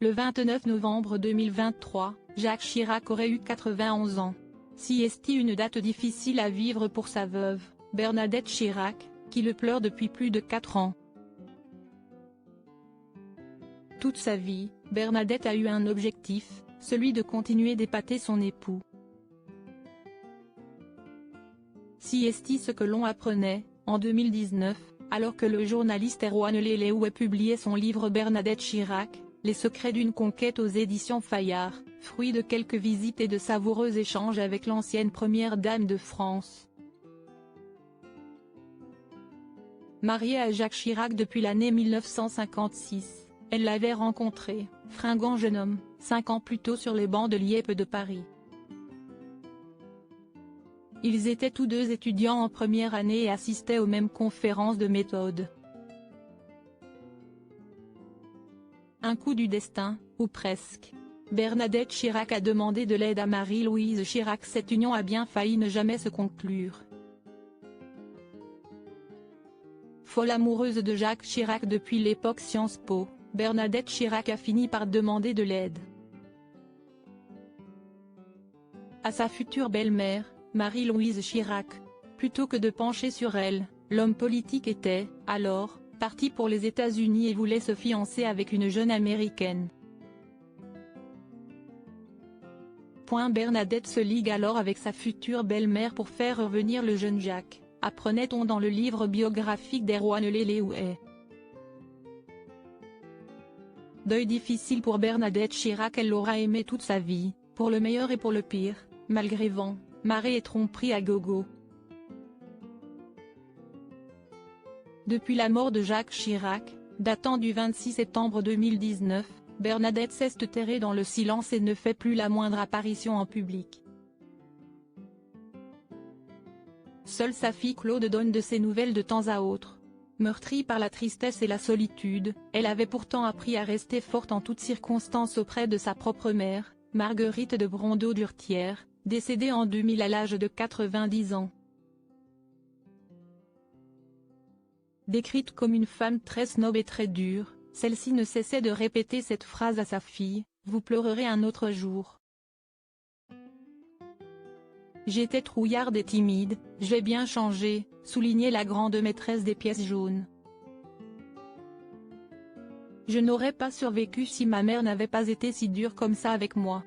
Le 29 novembre 2023, Jacques Chirac aurait eu 91 ans. Si est une date difficile à vivre pour sa veuve, Bernadette Chirac, qui le pleure depuis plus de 4 ans. Toute sa vie, Bernadette a eu un objectif, celui de continuer d'épater son époux. Si est ce que l'on apprenait, en 2019, alors que le journaliste Erwan Leleoué publiait son livre Bernadette Chirac, Les secrets d'une conquête aux éditions Fayard, fruit de quelques visites et de savoureux échanges avec l'ancienne première dame de France. Mariée à Jacques Chirac depuis l'année 1956, elle l'avait rencontré, fringant jeune homme, 5 ans plus tôt sur les bancs de l'IEP de Paris. Ils étaient tous deux étudiants en première année et assistaient aux mêmes conférences de méthode. Un coup du destin, ou presque. Bernadette Chirac a demandé de l'aide à Marie-Louise Chirac. Cette union a bien failli ne jamais se conclure. Folle amoureuse de Jacques Chirac depuis l'époque Sciences Po, Bernadette Chirac a fini par demander de l'aide à sa future belle-mère, Marie-Louise Chirac. Plutôt que de pencher sur elle, l'homme politique était, alors, parti pour les États-Unis et voulait se fiancer avec une jeune américaine. Bernadette se ligue alors avec sa future belle-mère pour faire revenir le jeune Jacques, apprenait-on dans le livre biographique d'Erwan Leleoué. Deuil difficile pour Bernadette Chirac. Elle l'aura aimé toute sa vie, pour le meilleur et pour le pire, malgré vent, marée et tromperie à gogo. Depuis la mort de Jacques Chirac, datant du 26 septembre 2019, Bernadette s'est terrée dans le silence et ne fait plus la moindre apparition en public. Seule sa fille Claude donne de ses nouvelles de temps à autre. Meurtrie par la tristesse et la solitude, elle avait pourtant appris à rester forte en toutes circonstances auprès de sa propre mère, Marguerite de Brondeau-Durtière, décédée en 2000 à l'âge de 90 ans. Décrite comme une femme très snob et très dure, celle-ci ne cessait de répéter cette phrase à sa fille, « Vous pleurerez un autre jour. » J'étais trouillarde et timide, j'ai bien changé, soulignait la grande maîtresse des pièces jaunes. Je n'aurais pas survécu si ma mère n'avait pas été si dure comme ça avec moi.